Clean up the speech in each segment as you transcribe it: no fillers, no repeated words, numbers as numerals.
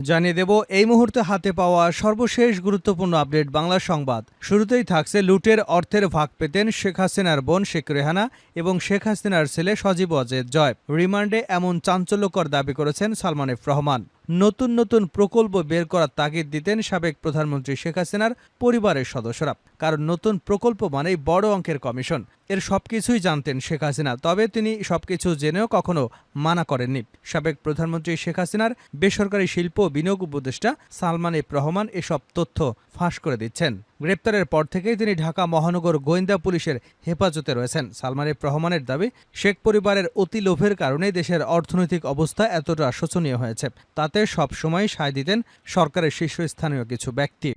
জানিয়ে দেব এই মুহূর্তে হাতে পাওয়া সর্বশেষ গুরুত্বপূর্ণ আপডেট বাংলা সংবাদ। শুরুতেই থাকছে লুটের অর্থের ভাগ পেতেন শেখ হাসিনার বোন শেখ রেহানা এবং শেখ হাসিনার ছেলে সজীব ওয়াজেদ জয়। রিমান্ডে এমন চাঞ্চল্যকর দাবি করেছেন সালমান এফ রহমান। নতুন নতুন প্রকল্প বের করার তাগিদ দিতেন সাবেক প্রধানমন্ত্রী শেখ হাসিনার পরিবারের সদস্যরা, কারণ নতুন প্রকল্প মানেই বড় অঙ্কের কমিশন। এর সবকিছুই জানতেন শেখ হাসিনা, তবে তিনি সবকিছু জেনেও কখনো মানা করেননি। সাবেক প্রধানমন্ত্রী শেখ হাসিনার বেসরকারি শিল্প বিনিয়োগ উপদেষ্টা সালমান এফ রহমান এসব তথ্য ফাঁস করে দিচ্ছেন। গ্রেপ্তারের পর থেকেই তিনি ঢাকা মহানগর গোয়েন্দা পুলিশের হেফাজতে রয়েছেন। সালমান এফ রহমানের দাবি, শেখ পরিবারের অতি লোভের কারণে দেশের অর্থনৈতিক অবস্থা এতটা শোচনীয় হয়েছে। তাতে সবসময় সায় দিতেন সরকারের শীর্ষস্থানীয় কিছু ব্যক্তি।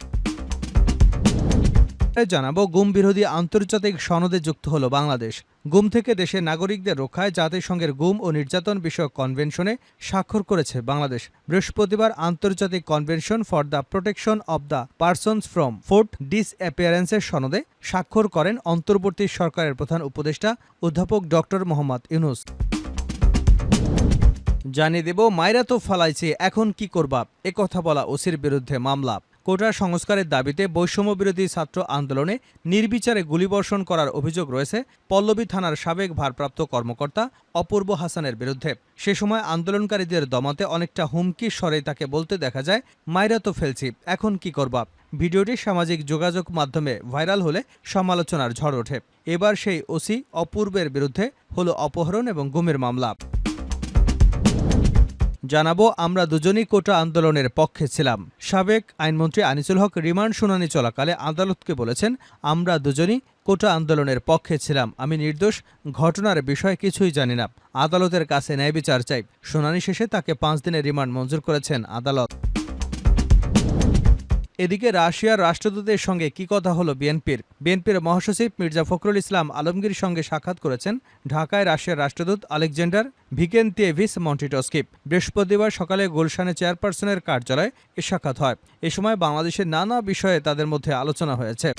জানাবো, গুম বিরোধী আন্তর্জাতিক সনদে যুক্ত হল বাংলাদেশ। গুম থেকে দেশের নাগরিকদের রক্ষায় জাতিসংঘের গুম ও নির্যাতন বিষয়ক কনভেনশনে স্বাক্ষর করেছে বাংলাদেশ। বৃহস্পতিবার আন্তর্জাতিক convention for the protection of the persons from forced ডিসঅ্যাপিয়ারেন্সের সনদে স্বাক্ষর করেন অন্তর্বর্তী সরকারের প্রধান উপদেষ্টা অধ্যাপক ডক্টর মোহাম্মদ ইউনূস। জানিয়ে দেব, মাইরা তো ফালাইছে, এখন কি করবা, একথা বলা ওসির বিরুদ্ধে মামলা। কোটা সংস্কারের দাবিতে বৈষম্যবিরোধী ছাত্র আন্দোলনে নির্বিচারে গুলিবর্ষণ করার অভিযোগ রয়েছে পল্লবী থানার সাবেক ভারপ্রাপ্ত কর্মকর্তা অপূর্ব হাসানের বিরুদ্ধে। সে সময় আন্দোলনকারীদের দমাতে অনেকটা হুমকির স্বরে তাকে বলতে দেখা যায়, মাইরা তো ফেলছি, এখন কি করবা। ভিডিওটি সামাজিক যোগাযোগ মাধ্যমে ভাইরাল হলে সমালোচনার ঝড় ওঠে। এবার সেই ওসি অপূর্বের বিরুদ্ধে হলো অপহরণ এবং গুমের মামলা। জানাবো, আমরা দুজনই কোটা আন্দোলনের পক্ষে ছিলাম। সাবেক আইনমন্ত্রী আনিসুল হক রিমান্ড শুনানি চলাকালে আদালতকে বলেছেন, আমরা দুজনই কোটা আন্দোলনের পক্ষে ছিলাম, আমি নির্দোষ, ঘটনার বিষয়ে কিছুই জানি না, আদালতের কাছে ন্যায় বিচার চাই। শুনানি শেষে তাকে 5 দিনের রিমান্ড মঞ্জুর করেছেন আদালত। এদিকে রাশিয়ার রাষ্ট্রদূতের সঙ্গে কি কথা হলো বিএনপির মহাসচিব মির্জা ফখরুল ইসলাম আলমগীর সঙ্গে সাক্ষাৎ করেছেন ঢাকায় রাশিয়ার রাষ্ট্রদূত আলেকজান্ডার ভিকেন্তিয়েভিচ মন্টিটস্কি। বৃহস্পতিবার সকালে গুলশানে চেয়ারপারসনের কার্যালয়ে এ সাক্ষাৎ হয়। এ সময় বাংলাদেশের নানা বিষয়ে তাদের মধ্যে আলোচনা হয়েছে।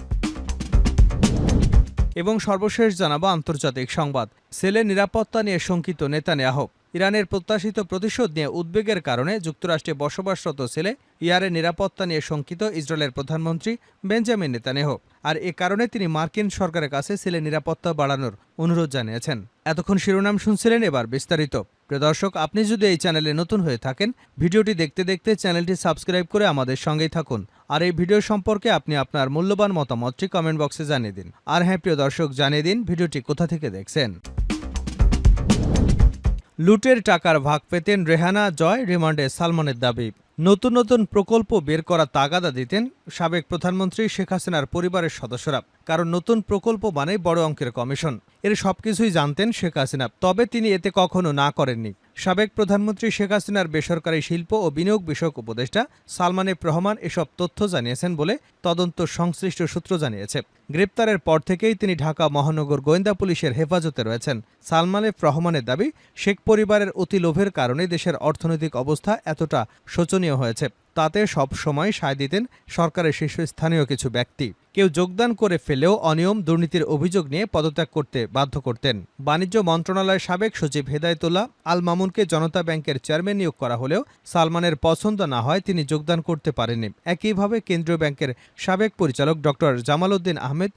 এবং সর্বশেষ জানাবো আন্তর্জাতিক সংবাদ। ছেলে নিরাপত্তা নিয়ে শঙ্কিত নেতানিয়াহু। ইরানের প্রত্যাশিত প্রতিশোধ নিয়ে উদ্বেগের কারণে যুক্তরাষ্ট্রে বসবাসরত ছেলে ইয়ারের নিরাপত্তা নিয়ে শঙ্কিত ইসরায়েলের প্রধানমন্ত্রী বেঞ্জামিন নেতানিয়াহু। আর এ কারণে তিনি মার্কিন সরকারের কাছে ছেলে নিরাপত্তা বাড়ানোর অনুরোধ জানিয়েছেন। এতক্ষণ শিরোনাম শুনছিলেন, এবার বিস্তারিত। প্রিয় দর্শক, আপনি যদি এই চ্যানেলে নতুন হয়ে থাকেন, ভিডিওটি দেখতে দেখতে চ্যানেলটি সাবস্ক্রাইব করে আমাদের সঙ্গেই থাকুন। আর এই ভিডিও সম্পর্কে আপনি আপনার মূল্যবান মতামতটি কমেন্ট বক্সে জানিয়ে দিন। আর হ্যাঁ প্রিয় দর্শক, জানিয়ে দিন ভিডিওটি কোথা থেকে দেখছেন। লুটের টাকার ভাগ পেতেন রেহানা, জয়, রিমান্ডে সালমানের দাবি। নতুন নতুন প্রকল্প বের করা তাগাদা দিতেন সাবেক প্রধানমন্ত্রী শেখ হাসিনার পরিবারের সদস্যরা, কারণ নতুন প্রকল্প মানে বড় অঙ্কের কমিশন। এর সবকিছুই জানতেন শেখ হাসিনা, তবে তিনি এতে কখনো না করেননি। সাবেক প্রধানমন্ত্রী শেখ হাসিনার বেসরকারি শিল্প ও বিনিয়োগ বিষয়ক উপদেষ্টা সালমান এফ রহমান এসব তথ্য জানিয়েছেন বলে তদন্ত সংশ্লিষ্ট সূত্র জানিয়েছে। গ্রেপ্তারের পর থেকেই তিনি ঢাকা মহানগর গোয়েন্দা পুলিশের হেফাজতে রয়েছেন। সালমান এফ রহমানের দাবি, শেখ পরিবারের অতি লোভের কারণে দেশের অর্থনৈতিক অবস্থা এতটা শোচনীয় হয়েছে। তাতে সব সময় সায় দিতেন সরকারের শীর্ষস্থানীয় কিছু ব্যক্তি। কেউ যোগদান করে ফেলেও অনিয়ম দুর্নীতির অভিযোগ নিয়ে পদত্যাগ করতে বাধ্য করতেন। বাণিজ্য মন্ত্রণালয়ের সাবেক সচিব হেদায়েতুল্লাহ আল মামুনকে জনতা ব্যাংকের চেয়ারম্যান নিয়োগ করা হলেও সালমানের পছন্দ না হয় তিনি যোগদান করতে পারেননি। একইভাবে কেন্দ্রীয় ব্যাংকের সাবেক পরিচালক ডক্টর জামাল উদ্দিন আহমেদ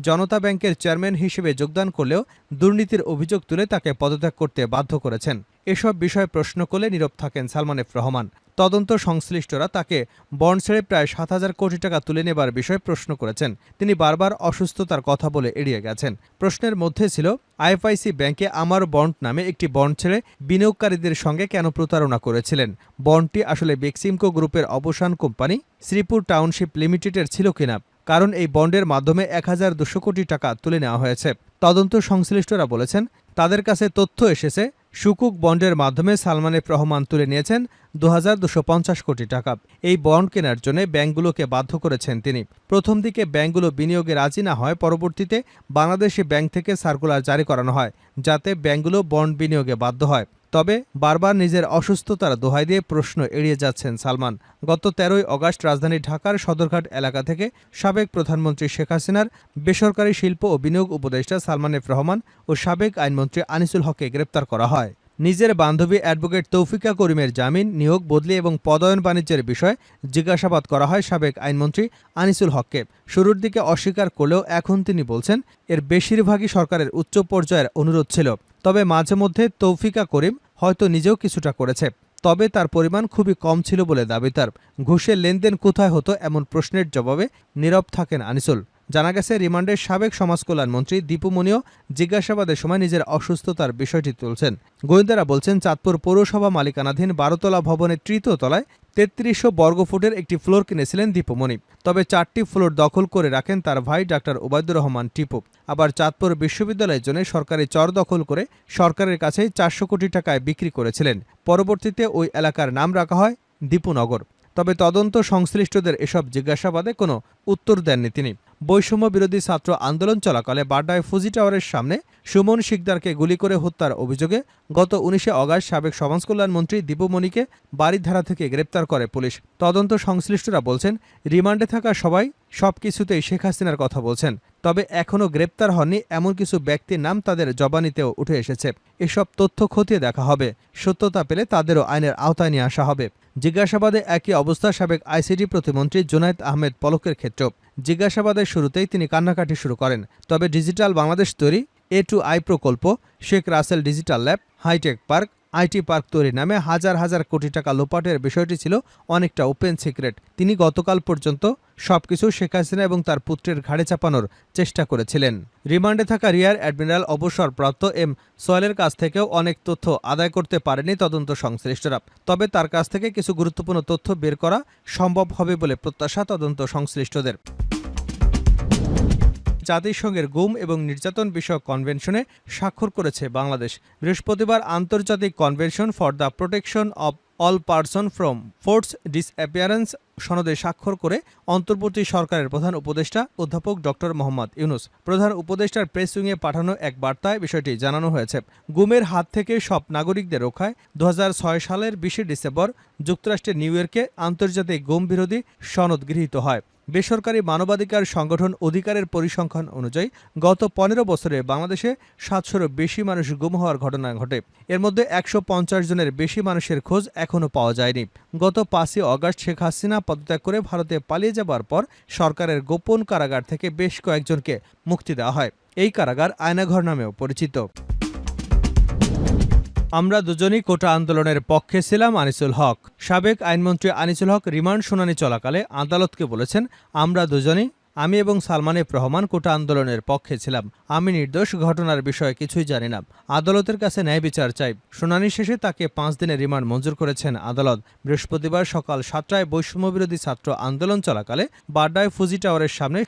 জনতা ব্যাংকের চেয়ারম্যান হিসেবে যোগদান করলেও দুর্নীতির অভিযোগ তুলে তাকে পদত্যাগ করতে বাধ্য করেছেন। এসব বিষয়ে প্রশ্ন করলে নীরব থাকেন সালমান এফ রহমান। তদন্ত সংশ্লিষ্টরা তাকে বন্ড ছেড়ে প্রায় 7,000 কোটি টাকা তুলে নেবার বিষয়ে প্রশ্ন করেছেন। তিনি বারবার অসুস্থতার কথা বলে এড়িয়ে গেছেন। প্রশ্নের মধ্যে ছিল, আইএফআইসি ব্যাংকে আমার বন্ড নামে একটি বন্ড ছেড়ে বিনিয়োগকারীদের সঙ্গে কেন প্রতারণা করেছিলেন। বন্ডটি আসলে বেক্সিমকো গ্রুপের অবসান কোম্পানি শ্রীপুর টাউনশিপ লিমিটেডের ছিল কিনা, কারণ এই বন্ডের মাধ্যমে 1,200 কোটি টাকা তুলে নেওয়া হয়েছে। তদন্ত সংশ্লিষ্টরা বলেছেন, তাদের কাছে তথ্য এসেছে সুকুক বন্ডের মাধ্যমে সালমান এফ রহমান তুলে নিয়েছেন 2,250 কোটি টাকা। এই বন্ড কেনার জন্য ব্যাংকগুলোকে বাধ্য করেছেন তিনি। প্রথম দিকে ব্যাংকগুলো বিনিয়োগে রাজি না হয়, পরবর্তীতে বাংলাদেশি ব্যাংক থেকে সার্কুলার জারি করানো হয় যাতে ব্যাংকগুলো বন্ড বিনিয়োগে বাধ্য হয়। তবে বারবার নিজের অসুস্থতার দোহাই দিয়ে প্রশ্ন এড়িয়ে যাচ্ছেন সালমান। গত 13ই অগাস্ট রাজধানী ঢাকার সদরঘাট এলাকা থেকে সাবেক প্রধানমন্ত্রী শেখ হাসিনার বেসরকারি শিল্প ও বিনিয়োগ উপদেষ্টা সালমান এফ রহমান ও সাবেক আইনমন্ত্রী আনিসুল হককে গ্রেপ্তার করা হয়। নিজের বান্ধবী অ্যাডভোকেট তৌফিকা করিমের জামিন, নিয়োগ, বদলি এবং পদায়ন বাণিজ্যের বিষয়ে জিজ্ঞাসাবাদ করা হয় সাবেক আইনমন্ত্রী আনিসুল হককে। শুরুর দিকে অস্বীকার করলেও এখন তিনি বলছেন এর বেশিরভাগই সরকারের উচ্চ পর্যায়ের অনুরোধ ছিল। তবে মাঝে মধ্যে তৌফিকা করিম হয়তো নিজেও কিছুটা করেছে, তবে তার পরিমাণ খুবই কম ছিল বলে দাবি তার। ঘুষের লেনদেন কোথায় হতো এমন প্রশ্নের জবাবে নীরব থাকেন আনিসুল। জানা গেছে, রিমান্ডের সাবেক সমাজকল্যাণমন্ত্রী দীপু মনিও জিজ্ঞাসাবাদের সময় নিজের অসুস্থতার বিষয়টি তুলছেন। গোয়েন্দারা বলছেন, চাঁদপুর পৌরসভা মালিকানাধীন ১২তলা ভবনের তৃতীয় তলায় ৩৩০০ বর্গফুটের একটি ফ্লোর কিনেছিলেন দীপুমণি। তবে ৪টি ফ্লোর দখল করে রাখেন তার ভাই ডাক্তার ওবায়দুর রহমান টিপু। আবার চাঁদপুর বিশ্ববিদ্যালয়ের জন্য সরকারি চর দখল করে সরকারের কাছেই ৪০০ কোটি টাকায় বিক্রি করেছিলেন। পরবর্তীতে ওই এলাকার নাম রাখা হয় দীপুনগর। তবে তদন্ত সংশ্লিষ্টদের এসব জিজ্ঞাসাবাদে কোনো উত্তর দেননি তিনি। বৈষম্য বিরোধী ছাত্র আন্দোলন চলাকালে বাড্ডায় ফুজি টাওয়ারের সামনে সুমন শিকদারকে গুলি করে হত্যার অভিযোগে গত ১৯শে অগাস্ট সাবেক সমাজকল্যাণমন্ত্রী দীপুমণিকে বাড়িধারা থেকে গ্রেপ্তার করে পুলিশ। তদন্ত সংশ্লিষ্টরা বলছেন, রিমান্ডে থাকা সবাই সবকিছুতেই শেখ হাসিনার কথা বলছেন। তবে এখনও গ্রেপ্তার হননি এমন কিছু ব্যক্তির নাম তাদের জবানিতেও উঠে এসেছে। এসব তথ্য খতিয়ে দেখা হবে। সত্যতা পেলে তাদেরও আইনের আওতায় নিয়ে আসা হবে। জিজ্ঞাসাবাদে একই অবস্থা সাবেক আইসিটি প্রতিমন্ত্রী জুনায়েদ আহমেদ পলকের ক্ষেত্রেও। জিজ্ঞাসাবাদের শুরুতেই তিনি কান্নাকাটি শুরু করেন। তবে ডিজিটাল বাংলাদেশ তৈরি, A2I প্রকল্প, Sheikh Russel digital lab, hitech park, IT park তৈরির নামে হাজার হাজার কোটি টাকা লোপাটের বিষয়টি ছিল অনেকটা ওপেন সিক্রেট। তিনি গতকাল পর্যন্ত সবকিছু শেখ হাসিনা এবং তার পুত্রের ঘাড়ে চাপানোর চেষ্টা করেছিলেন। রিমান্ডে থাকা রিয়ার অ্যাডমিরাল অবসরপ্রাপ্ত এম সোহেলের কাছ থেকেও অনেক তথ্য আদায় করতে পারেনি তদন্ত সংশ্লিষ্টরা। তবে তার কাছ থেকে কিছু গুরুত্বপূর্ণ তথ্য বের করা সম্ভব হবে বলে প্রত্যাশা তদন্ত সংশ্লিষ্টদের। জাতিসংঘের গুম এবং নির্যাতন বিষয়ক কনভেনশনে স্বাক্ষর করেছে বাংলাদেশ। বৃহস্পতিবার আন্তর্জাতিক convention for the protection of all person from forced disappearance সনদে স্বাক্ষর করে অন্তর্বর্তী সরকারের প্রধান উপদেষ্টা অধ্যাপক ডক্টর মোহাম্মদ ইউনূস। প্রধান উপদেষ্টার প্রেস উইংয়ে পাঠানো এক বার্তায় বিষয়টি জানানো হয়েছে। গুমের হাত থেকে সব নাগরিকদের রক্ষায় ২০০৬ সালের ২০ ডিসেম্বর যুক্তরাষ্ট্রের নিউ ইয়র্কে আন্তর্জাতিক গুম বিরোধী সনদ গৃহীত হয়। বেসরকারি মানবাধিকার সংগঠন অধিকারের পরিসংখ্যান অনুযায়ী গত ১৫ বছরে বাংলাদেশে ৭০০-র বেশি মানুষ গুম হওয়ার ঘটনা ঘটে। এর মধ্যে ১৫০ জনের বেশি মানুষের খোঁজ এখনও পাওয়া যায়নি। গত ৫ই অগাস্ট শেখ হাসিনা পদত্যাগ করে ভারতে পালিয়ে যাবার পর সরকারের গোপন কারাগার থেকে বেশ কয়েকজনকে মুক্তি দেওয়া হয়। এই কারাগার আয়নাঘর নামেও পরিচিত। আমরা দুজনই কোটা আন্দোলনের পক্ষে ছিলাম, আনিসুল হক। সাবেক আইনমন্ত্রী আনিসুল হক রিমান্ড শুনানি চলাকালে আদালতকে বলেছেন, আমরা দুজনই, আমি এবং সালমান এফ রহমান কোটা আন্দোলনের পক্ষে ছিলাম। আমি নির্দোষ, ঘটনার বিষয়ে কিছুই জানি না। আদালতের কাছে ন্যায় বিচার চাই। শুনানি শেষে তাকে ৫ দিনের রিমান্ড মঞ্জুর করেছেন আদালত। বৃহস্পতিবার সকাল ৭টায় বৈষম্যবিরোধী ছাত্র আন্দোলন চলাকালে বাড্ডায় ফুজি টাওয়ারের সামনে